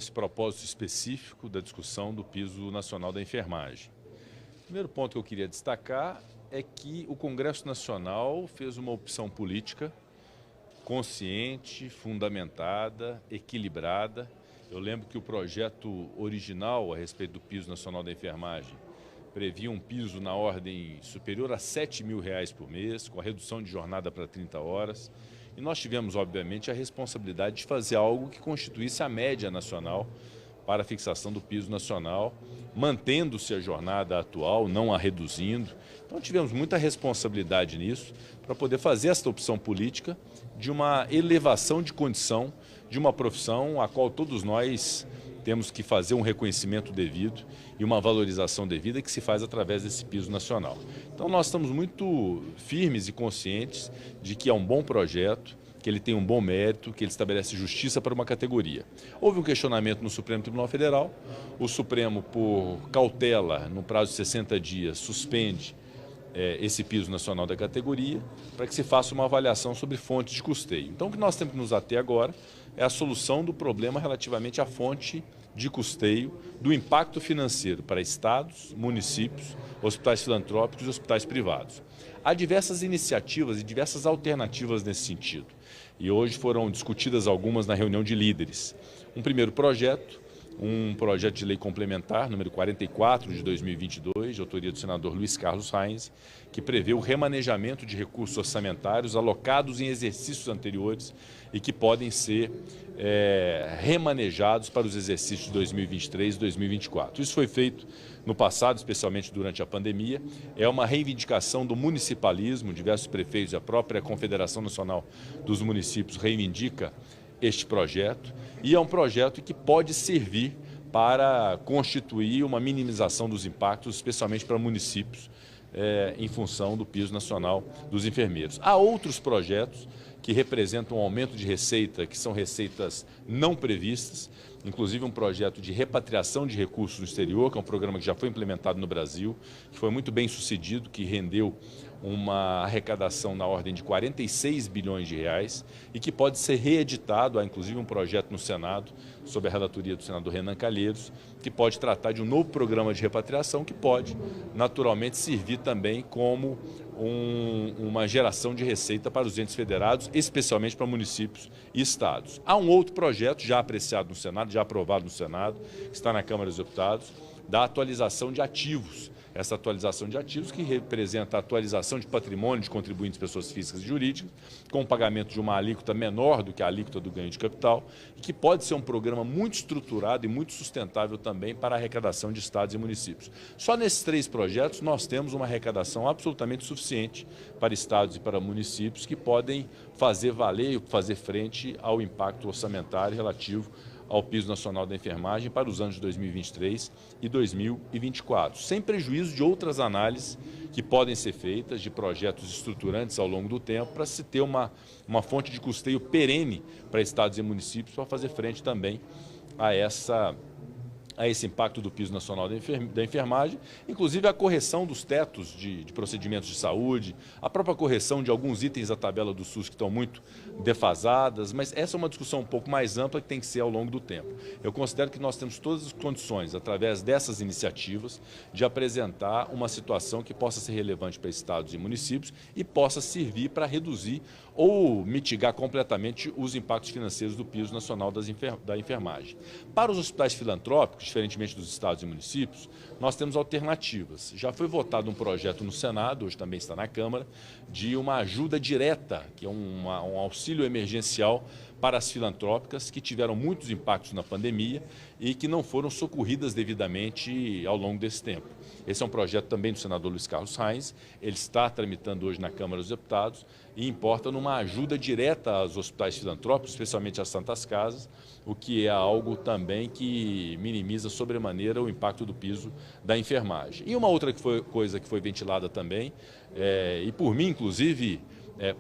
esse propósito específico da discussão do piso nacional da enfermagem. O primeiro ponto que eu queria destacar é que o Congresso Nacional fez uma opção política consciente, fundamentada, equilibrada. Eu lembro que o projeto original a respeito do piso nacional da enfermagem previa um piso na ordem superior a R$7 mil por mês, com a redução de jornada para 30 horas. E nós tivemos, obviamente, a responsabilidade de fazer algo que constituísse a média nacional para a fixação do piso nacional, mantendo-se a jornada atual, não a reduzindo. Então tivemos muita responsabilidade nisso para poder fazer esta opção política de uma elevação de condição de uma profissão a qual todos nós temos que fazer um reconhecimento devido e uma valorização devida que se faz através desse piso nacional. Então nós estamos muito firmes e conscientes de que é um bom projeto, que ele tem um bom mérito, que ele estabelece justiça para uma categoria. Houve um questionamento no Supremo Tribunal Federal, o Supremo, por cautela, no prazo de 60 dias, suspende esse piso nacional da categoria para que se faça uma avaliação sobre fontes de custeio. Então o que nós temos que nos ater agora é a solução do problema relativamente à fonte de custeio do impacto financeiro para estados, municípios, hospitais filantrópicos e hospitais privados. Há diversas iniciativas e diversas alternativas nesse sentido. E hoje foram discutidas algumas na reunião de líderes. Um primeiro projeto, um projeto de lei complementar, número 44 de 2022, de autoria do senador Luiz Carlos Reins, que prevê o remanejamento de recursos orçamentários alocados em exercícios anteriores e que podem ser remanejados para os exercícios de 2023 e 2024. Isso foi feito no passado, especialmente durante a pandemia. É uma reivindicação do municipalismo, diversos prefeitos e a própria Confederação Nacional dos Municípios reivindica este projeto, e é um projeto que pode servir para constituir uma minimização dos impactos, especialmente para municípios, em função do piso nacional dos enfermeiros. Há outros projetos que representam um aumento de receita, que são receitas não previstas, inclusive um projeto de repatriação de recursos no exterior, que é um programa que já foi implementado no Brasil, que foi muito bem sucedido, que rendeu uma arrecadação na ordem de 46 bilhões de reais e que pode ser reeditado. Há inclusive um projeto no Senado, sob a relatoria do senador Renan Calheiros, que pode tratar de um novo programa de repatriação que pode naturalmente servir também como uma geração de receita para os entes federados, especialmente para municípios e estados. Há um outro projeto já apreciado no Senado, já aprovado no Senado, que está na Câmara dos Deputados, da atualização de ativos. Essa atualização de ativos que representa a atualização de patrimônio de contribuintes, pessoas físicas e jurídicas, com o pagamento de uma alíquota menor do que a alíquota do ganho de capital, e que pode ser um programa muito estruturado e muito sustentável também para a arrecadação de estados e municípios. Só nesses 3 projetos nós temos uma arrecadação absolutamente suficiente para estados e para municípios que podem fazer valer e fazer frente ao impacto orçamentário relativo ao piso nacional da enfermagem para os anos de 2023 e 2024, sem prejuízo de outras análises que podem ser feitas de projetos estruturantes ao longo do tempo para se ter uma fonte de custeio perene para estados e municípios para fazer frente também a esse impacto do piso nacional da enfermagem, inclusive a correção dos tetos de procedimentos de saúde, a própria correção de alguns itens da tabela do SUS que estão muito defasadas, mas essa é uma discussão um pouco mais ampla que tem que ser ao longo do tempo. Eu considero que nós temos todas as condições, através dessas iniciativas, de apresentar uma situação que possa ser relevante para estados e municípios e possa servir para reduzir ou mitigar completamente os impactos financeiros do piso nacional da enfermagem. Para os hospitais filantrópicos, diferentemente dos estados e municípios, nós temos alternativas. Já foi votado um projeto no Senado, hoje também está na Câmara, de uma ajuda direta, que é um auxílio emergencial para as filantrópicas que tiveram muitos impactos na pandemia e que não foram socorridas devidamente ao longo desse tempo. Esse é um projeto também do senador Luiz Carlos Reins, ele está tramitando hoje na Câmara dos Deputados e importa numa ajuda direta aos hospitais filantrópicos, especialmente às Santas Casas, o que é algo também que minimiza sobremaneira o impacto do piso da enfermagem. E uma outra coisa que foi ventilada também, e por mim inclusive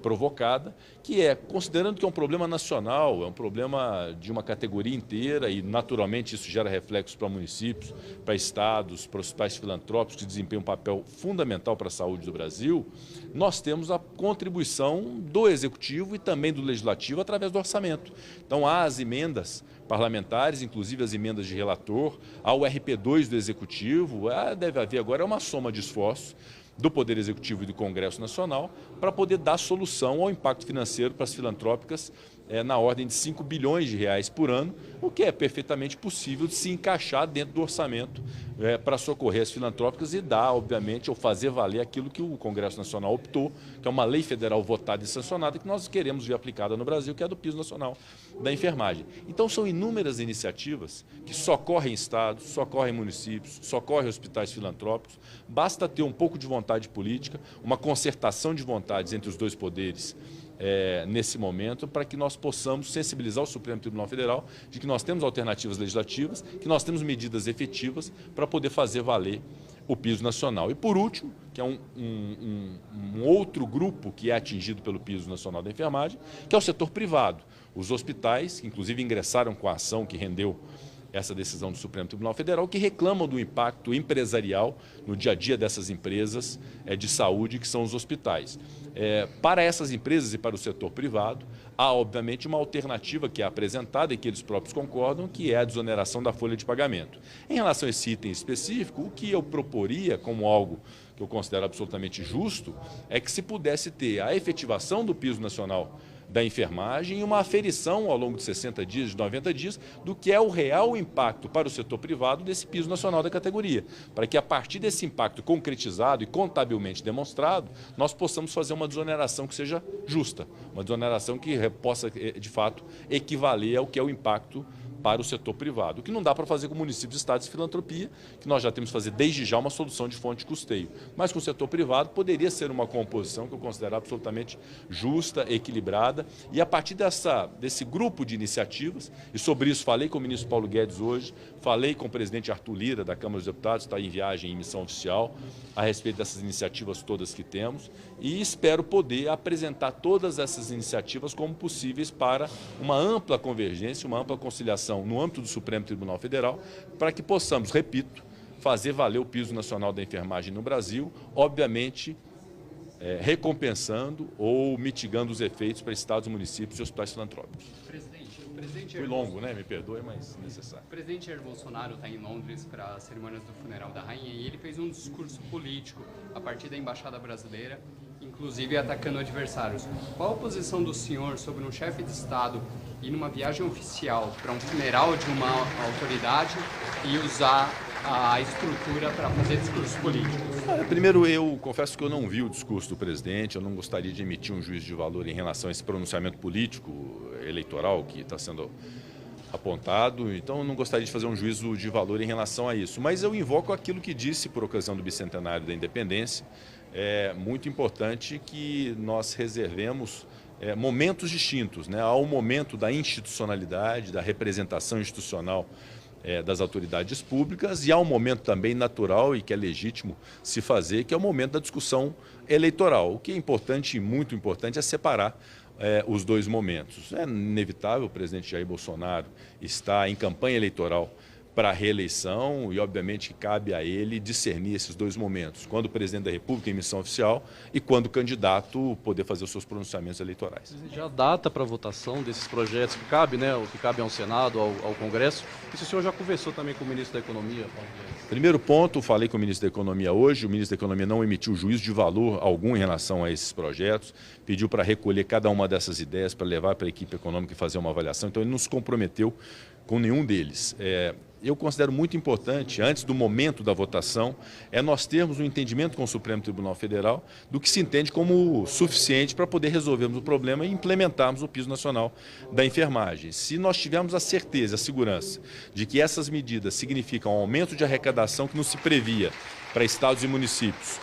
provocada, que é, considerando que é um problema nacional, é um problema de uma categoria inteira e naturalmente isso gera reflexos para municípios, para estados, para hospitais filantrópicos que desempenham um papel fundamental para a saúde do Brasil, nós temos a contribuição do Executivo e também do Legislativo através do orçamento. Então há as emendas parlamentares, inclusive as emendas de relator, ao RP2 do Executivo. Deve haver agora uma soma de esforços do Poder Executivo e do Congresso Nacional para poder dar solução ao impacto financeiro para as filantrópicas na ordem de 5 bilhões de reais por ano, o que é perfeitamente possível de se encaixar dentro do orçamento para socorrer as filantrópicas e dar, obviamente, ou fazer valer aquilo que o Congresso Nacional optou, que é uma lei federal votada e sancionada que nós queremos ver aplicada no Brasil, que é a do Piso Nacional da Enfermagem. Então são inúmeras iniciativas que socorrem estados, socorrem municípios, socorrem hospitais filantrópicos. Basta ter um pouco de vontade política, uma concertação de vontades entre os dois poderes nesse momento, para que nós possamos sensibilizar o Supremo Tribunal Federal de que nós temos alternativas legislativas, que nós temos medidas efetivas para poder fazer valer o piso nacional. E por último, que é um outro grupo que é atingido pelo piso nacional da enfermagem, que é o setor privado. Os hospitais, que inclusive ingressaram com a ação que rendeu essa decisão do Supremo Tribunal Federal, que reclamam do impacto empresarial no dia a dia dessas empresas de saúde, que são os hospitais. Para essas empresas e para o setor privado, há obviamente uma alternativa que é apresentada e que eles próprios concordam, que é a desoneração da folha de pagamento. Em relação a esse item específico, o que eu proporia como algo que eu considero absolutamente justo é que se pudesse ter a efetivação do piso nacional da enfermagem e uma aferição ao longo de 60 dias, de 90 dias, do que é o real impacto para o setor privado desse piso nacional da categoria, para que a partir desse impacto concretizado e contabilmente demonstrado, nós possamos fazer uma desoneração que seja justa, uma desoneração que possa, de fato, equivaler ao que é o impacto para o setor privado, o que não dá para fazer com municípios, estados e filantropia, que nós já temos que fazer desde já uma solução de fonte de custeio. Mas com o setor privado poderia ser uma composição que eu considero absolutamente justa, equilibrada, e a partir desse grupo de iniciativas, e sobre isso falei com o ministro Paulo Guedes hoje, falei com o presidente Arthur Lira da Câmara dos Deputados, está em viagem em missão oficial, a respeito dessas iniciativas todas que temos, e espero poder apresentar todas essas iniciativas como possíveis para uma ampla convergência, uma ampla conciliação no âmbito do Supremo Tribunal Federal, para que possamos, repito, fazer valer o piso nacional da enfermagem no Brasil, obviamente recompensando ou mitigando os efeitos para estados, municípios e hospitais filantrópicos. O presidente Foi longo, né? Me perdoe, mas necessário. O presidente Jair Bolsonaro está em Londres para as cerimônias do funeral da rainha e ele fez um discurso político a partir da Embaixada Brasileira, inclusive atacando adversários. Qual a posição do senhor sobre um chefe de Estado ir numa viagem oficial para um funeral de uma autoridade e usar a estrutura para fazer discursos políticos? Primeiro, eu confesso que eu não vi o discurso do presidente, eu não gostaria de emitir um juízo de valor em relação a esse pronunciamento político, eleitoral que está sendo apontado, então eu não gostaria de fazer um juízo de valor em relação a isso. Mas eu invoco aquilo que disse por ocasião do bicentenário da independência. É muito importante que nós reservemos momentos distintos, né? Há o momento da institucionalidade, da representação institucional das autoridades públicas, e há um momento também natural e que é legítimo se fazer, que é o momento da discussão eleitoral. O que é importante e muito importante é separar os dois momentos. É inevitável, o presidente Jair Bolsonaro está em campanha eleitoral para a reeleição e, obviamente, que cabe a ele discernir esses dois momentos, quando o presidente da República em missão oficial e quando o candidato poder fazer os seus pronunciamentos eleitorais. Já data para a votação desses projetos que cabe, né, o que cabe ao Senado, ao Congresso, e se o senhor já conversou também com o ministro da Economia, Paulo Guedes? Primeiro ponto, falei com o ministro da Economia hoje, o ministro da Economia não emitiu juízo de valor algum em relação a esses projetos, pediu para recolher cada uma dessas ideias, para levar para a equipe econômica e fazer uma avaliação, então ele não se comprometeu com nenhum deles. Eu considero muito importante, antes do momento da votação, nós termos um entendimento com o Supremo Tribunal Federal do que se entende como suficiente para poder resolvermos o problema e implementarmos o piso nacional da enfermagem. Se nós tivermos a certeza, a segurança de que essas medidas significam um aumento de arrecadação que não se previa para estados e municípios,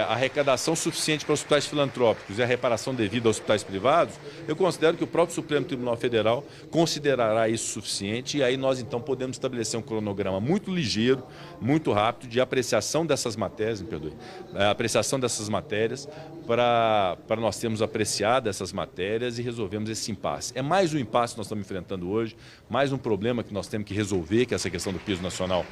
arrecadação suficiente para hospitais filantrópicos e a reparação devida aos hospitais privados, eu considero que o próprio Supremo Tribunal Federal considerará isso suficiente e aí nós então podemos estabelecer um cronograma muito ligeiro, muito rápido de apreciação dessas matérias, apreciação dessas matérias para nós termos apreciado essas matérias e resolvermos esse impasse. É mais um impasse que nós estamos enfrentando hoje, mais um problema que nós temos que resolver, que é essa questão do piso nacional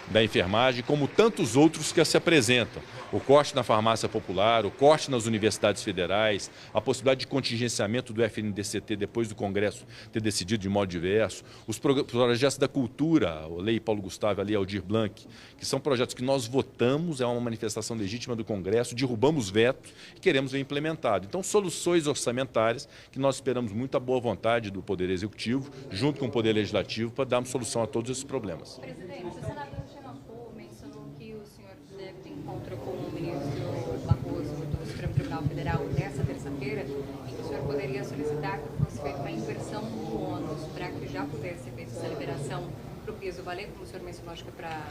da enfermagem, como tantos outros que se apresentam. O corte na farmácia popular, o corte nas universidades federais, a possibilidade de contingenciamento do FNDCT depois do Congresso ter decidido de modo diverso, os projetos da cultura, a Lei Paulo Gustavo, a Lei Aldir Blanc, que são projetos que nós votamos, é uma manifestação legítima do Congresso, derrubamos vetos e queremos ver implementado. Então, soluções orçamentárias que nós esperamos muita boa vontade do Poder Executivo, junto com o Poder Legislativo, para darmos solução a todos esses problemas. Presidente, o senador Xenophon mencionou que o senhor deve ter encontro com o ministro Barroso do Supremo Tribunal Federal nesta terça-feira, em que o senhor poderia solicitar que fosse feita uma inversão do ônus para que já pudesse ser feita essa liberação para o piso valer, como o senhor mencionou, acho que para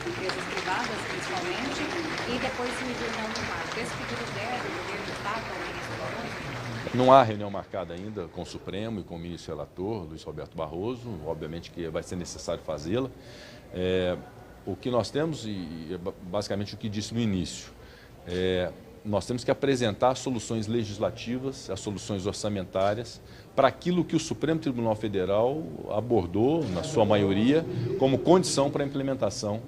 empresas privadas principalmente, e depois se medir não no marco. Esse pedido deve, o governo está com o ministro Barroso? Não há reunião marcada ainda com o Supremo e com o ministro relator, Luiz Roberto Barroso, obviamente que vai ser necessário fazê-la. O que nós temos, e é basicamente o que disse no início, nós temos que apresentar soluções legislativas, as soluções orçamentárias, para aquilo que o Supremo Tribunal Federal abordou, na sua maioria, como condição para a implementação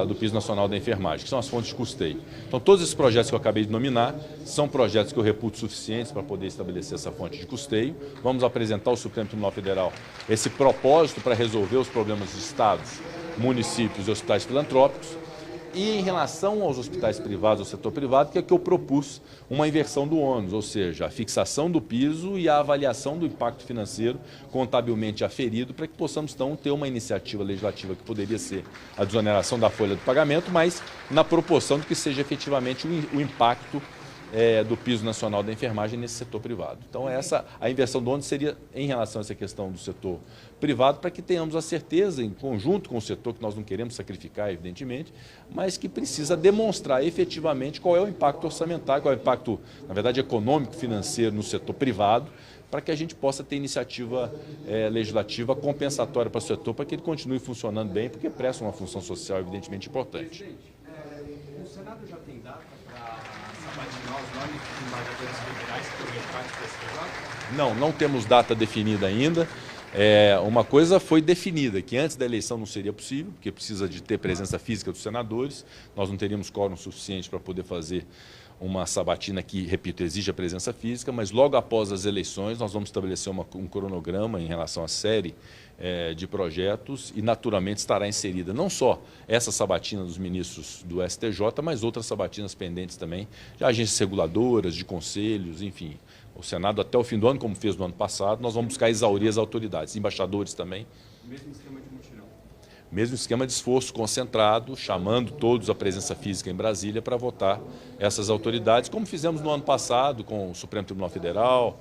do Piso Nacional da Enfermagem, que são as fontes de custeio. Então, todos esses projetos que eu acabei de nominar são projetos que eu reputo suficientes para poder estabelecer essa fonte de custeio. Vamos apresentar ao Supremo Tribunal Federal esse propósito para resolver os problemas de estados, municípios e hospitais filantrópicos. E em relação aos hospitais privados, ao setor privado, que é que eu propus uma inversão do ônus, ou seja, a fixação do piso e a avaliação do impacto financeiro contabilmente aferido, para que possamos, então, ter uma iniciativa legislativa que poderia ser a desoneração da folha do pagamento, mas na proporção de que seja efetivamente o impacto do piso nacional da enfermagem nesse setor privado. Então, a inversão do ônus seria em relação a essa questão do setor privado, para que tenhamos a certeza, em conjunto com o setor, que nós não queremos sacrificar, evidentemente, mas que precisa demonstrar efetivamente qual é o impacto orçamentário, qual é o impacto, na verdade, econômico, financeiro no setor privado, para que a gente possa ter iniciativa legislativa compensatória para o setor, para que ele continue funcionando bem, porque presta uma função social evidentemente importante. Presidente, o Senado já tem data para sabatinar os nomes dos embargadores federais que fazem parte desse projeto? Não temos data definida ainda. Uma coisa foi definida, que antes da eleição não seria possível, porque precisa de ter presença física dos senadores, nós não teríamos quórum suficiente para poder fazer uma sabatina que, repito, exige a presença física, mas logo após as eleições nós vamos estabelecer um cronograma em relação à série de projetos e naturalmente estará inserida não só essa sabatina dos ministros do STJ, mas outras sabatinas pendentes também, de agências reguladoras, de conselhos, enfim. O Senado até o fim do ano, como fez no ano passado, nós vamos buscar exaurir as autoridades, embaixadores também. Mesmo esquema de mutirão? Mesmo esquema de esforço concentrado, chamando todos à presença física em Brasília para votar essas autoridades, como fizemos no ano passado com o Supremo Tribunal Federal,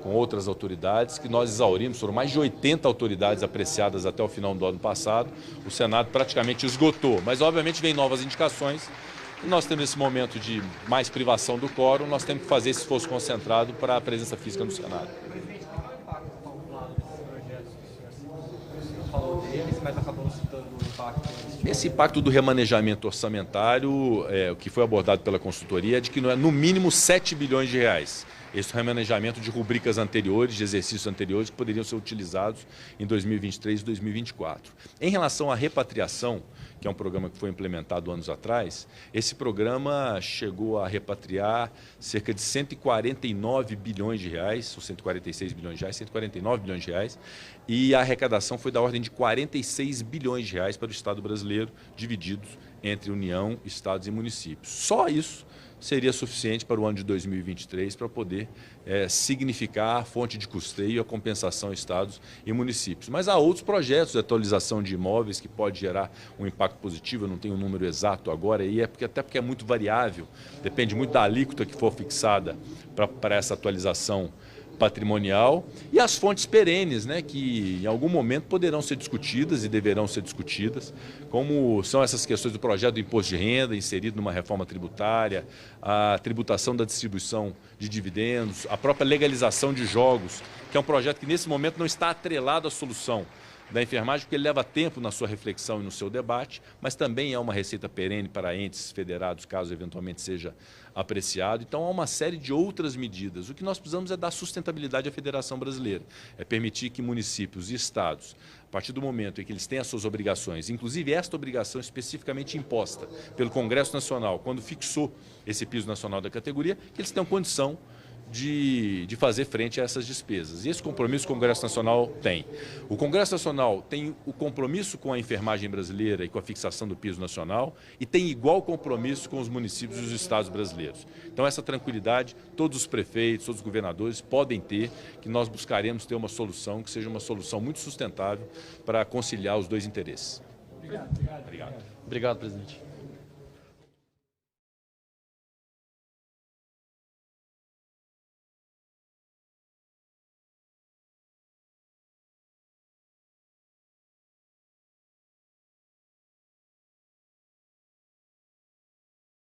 com outras autoridades, que nós exaurimos, foram mais de 80 autoridades apreciadas até o final do ano passado. O Senado praticamente esgotou, mas obviamente vem novas indicações. E nós temos esse momento de mais privação do quórum, nós temos que fazer esse esforço concentrado para a presença física no Senado. Presidente, qual é o impacto calculado desses projetos que o senhor falou deles, mas acabou não citando o impacto? Esse impacto do remanejamento orçamentário, o que foi abordado pela consultoria, é de que não é no mínimo 7 bilhões de reais. Esse remanejamento de rubricas anteriores, de exercícios anteriores, que poderiam ser utilizados em 2023 e 2024. Em relação à repatriação, que é um programa que foi implementado anos atrás, esse programa chegou a repatriar cerca de 149 bilhões de reais, ou 146 bilhões de reais, 149 bilhões de reais, e a arrecadação foi da ordem de 46 bilhões de reais para o Estado brasileiro, divididos entre União, Estados e municípios. Só isso seria suficiente para o ano de 2023 para poder significar a fonte de custeio e a compensação a estados e municípios. Mas há outros projetos de atualização de imóveis que pode gerar um impacto positivo, eu não tenho o número exato agora, e até porque é muito variável, depende muito da alíquota que for fixada para essa atualização patrimonial, e as fontes perenes, né, que em algum momento poderão ser discutidas e deverão ser discutidas, como são essas questões do projeto do imposto de renda inserido numa reforma tributária, a tributação da distribuição de dividendos, a própria legalização de jogos, que é um projeto que nesse momento não está atrelado à solução da enfermagem, porque ele leva tempo na sua reflexão e no seu debate, mas também é uma receita perene para entes federados, caso eventualmente seja apreciado. Então, há uma série de outras medidas. O que nós precisamos é dar sustentabilidade à Federação Brasileira, é permitir que municípios e estados A partir do momento em que eles têm as suas obrigações, inclusive esta obrigação especificamente imposta pelo Congresso Nacional, quando fixou esse piso nacional da categoria, que eles tenham condição de fazer frente a essas despesas. E esse compromisso o Congresso Nacional tem. O Congresso Nacional tem o compromisso com a enfermagem brasileira e com a fixação do piso nacional e tem igual compromisso com os municípios e os estados brasileiros. Então essa tranquilidade, todos os prefeitos, todos os governadores podem ter, que nós buscaremos ter uma solução que seja uma solução muito sustentável para conciliar os dois interesses. Obrigado, presidente.